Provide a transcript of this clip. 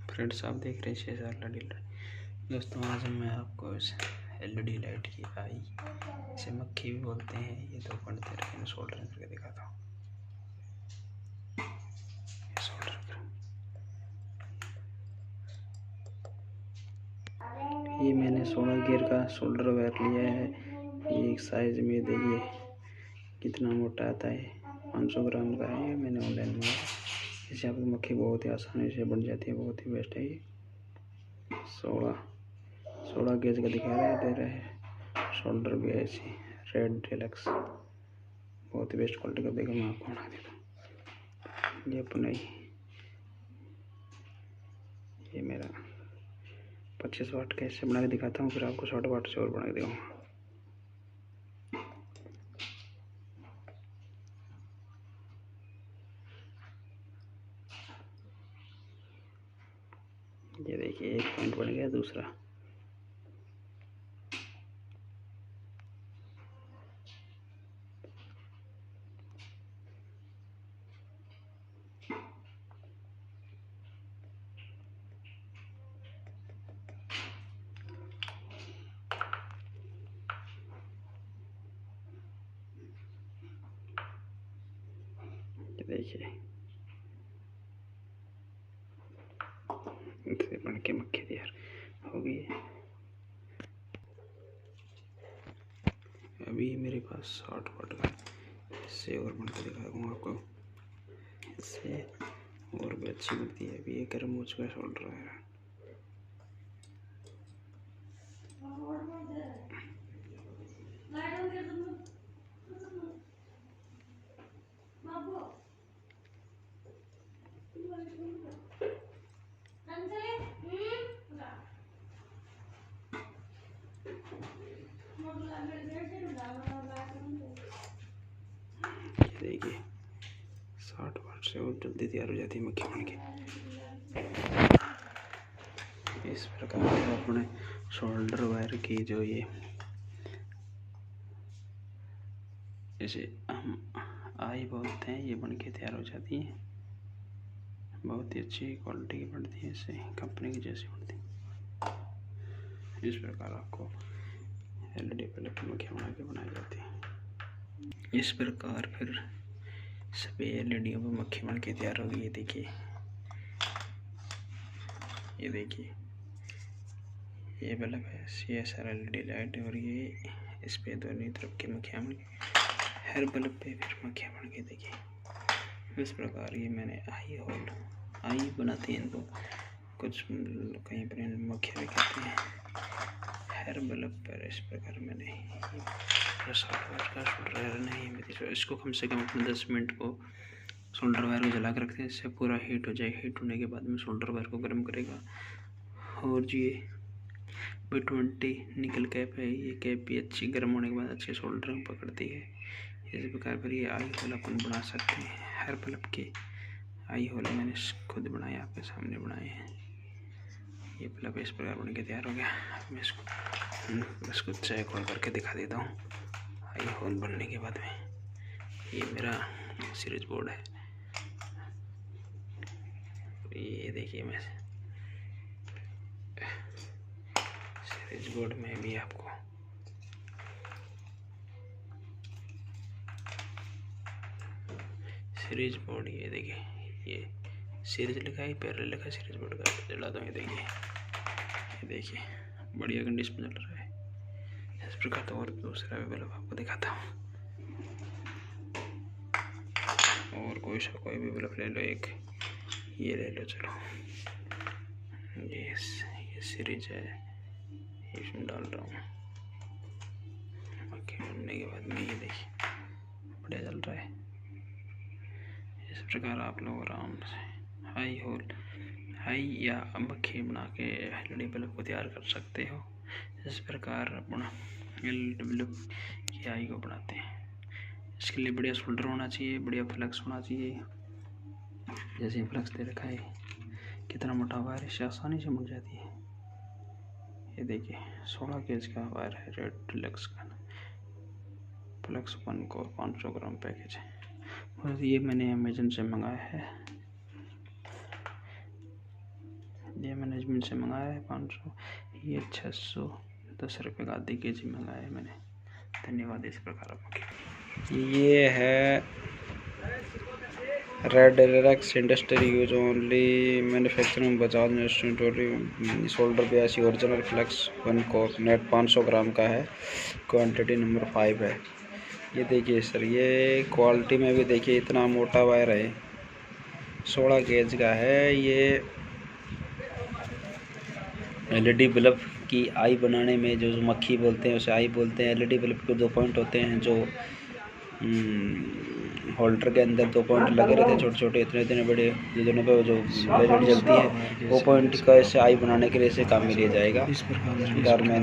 Friends, आप देख रहे हैं 6 LED लाइट। दोस्तों, आज मैं आपको इस LED लाइट की आई, इसे मक्खी भी बोलते हैं, ये 2.13 में सोल्डरिंग करके दिखाता हूँ। ये मैंने 16 गियर का सोल्डर वायर लिया है। ये एक साइज में देखिए कितना मोटा आता है, 500 ग्राम का है। ये मैंने ऑनलाइन मंगाया। इससे आपकी मक्खी बहुत ही आसानी से बन जाती है, बहुत ही बेस्ट है। ये 16 गेज का दे रहा है। शोल्डर भी है ऐसी रेड डिलक्स, बहुत ही बेस्ट क्वालिटी का। देखो मैं आपको बना देता हूँ। ये बनाई, ये मेरा 25 वाट का इससे बना के दिखाता हूँ, फिर आपको 60 वाट से और बना के दूँगा। ये देखिए, एक पॉइंट बन गया, दूसरा ये देखिए, इसे बन के मक्खी तैयार हो गई है। अभी मेरे पास 60 वाट का, इससे और बन के दिखा दूँगा आपको। इससे और भी अच्छी बनती है। अभी ये गर्म हो चुका है शोल्डर है। देखिए 60 वाट से और जल्दी तैयार हो जाती है मक्खी बन के। इस प्रकार से अपने शोल्डर वायर की जो ये इसे हम आई बोलते हैं, ये बन के तैयार हो जाती है। बहुत ही अच्छी क्वालिटी की बनती है, इससे कंपनी की जैसी बनती है। इस प्रकार आपको LED बल्ब की मक्खियाँ बना के बनाई जाती है। इस प्रकार फिर सभी LEDों पर मक्खी बन के तैयार हो गई है। देखिए, ये देखिए, ये बल्ब है CSR LED लाइट, और ये इस पे दोनों तरफ की मक्खियाँ बन के, हर बल्ब पे फिर मक्खियाँ बन के। देखिए, इस प्रकार ये मैंने आई बनाते हैं इनको, कुछ कहीं पर मक्खियाँ भी कहते हैं। हर बल्ब पर इस प्रकार मैंने 60 वाट का सोल्डर वायर नहीं, इसको कम से कम अपने 10 मिनट को सोल्डर वायर को जला कर रखते हैं, इससे पूरा हीट हो जाए। हीट होने के बाद में सोल्डर वायर को गर्म करेगा। और जी ये B22 निकल कैप है, ये कैप भी अच्छी गर्म होने के बाद अच्छे सोल्डरिंग पकड़ती है। इस प्रकार पर ये आई होल अपन बना सकते हैं। हर बल्ब के आई होल मैंने खुद बनाए, आपके सामने बनाए हैं। ये बल्ब इस प्रकार बन के तैयार हो गया। मैं इसको चेक ऑन करके दिखा देता हूँ। आई होल बनने के बाद में ये मेरा सीरीज बोर्ड है। ये देखिए, मैं सीरीज बोर्ड में भी आपको सीरीज बोर्ड, ये देखिए, ये सीरीज लिखा है, पैरल लिखा है सीरीज बोर्ड का। जला दो, ये देखिए बढ़िया कंडीशन में चल रहा है। इस प्रकार तो और दूसरा भी बल्ब आपको दिखाता हूँ। और कोई भी बल्ब ले लो, एक ये ले लो। चलो, ये सीरीज है, इसमें डाल रहा हूँ मक्खी बनने के बाद में। ये देखिए बढ़िया चल रहा है। इस प्रकार आप लोग आराम से हाई या मक्खी बना के LED बल्ब को तैयार कर सकते हो। इस प्रकार अपना LED बल्ब की आई को बनाते हैं। इसके लिए बढ़िया सोल्डर होना चाहिए, बढ़िया फ्लक्स होना चाहिए। जैसे फ्लक्स दे रखा है, कितना मोटा वायर, इससे आसानी से मुड़ जाती है। ये देखिए 16 गेज का वायर है, रेड डिलक्स का, फ्लक्स 1 को 500 ग्राम पैकेज है। और ये मैंने अमेजन से मंगाया है। ये मैनेजमेंट से मंगाया है 500, ये 610 का आधी के जी मंगाया है मैंने। धन्यवाद इस प्रकार आपके। ये है red relax industry use only manufacturing Bajaj industry shoulder 82 original flex 1 कॉक नेट 500 ग्राम का है, क्वांटिटी नंबर 5 है। ये देखिए सर, ये क्वालिटी में भी देखिए इतना मोटा वायर है, 16 गेज का है। ये एलईडी बल्ब की आई बनाने में जो मक्खी बोलते हैं उसे आई बोलते हैं। एलईडी बल्ब के 2 पॉइंट होते हैं, जो होल्डर के अंदर 2 पॉइंट लगे रहते हैं छोटे छोटे, इतने बड़े, दोनों पे जो लाइट जलती है, वो पॉइंट का इसे आई बनाने के लिए इसे काम में लिया जाएगा। इस प्रकार मैंने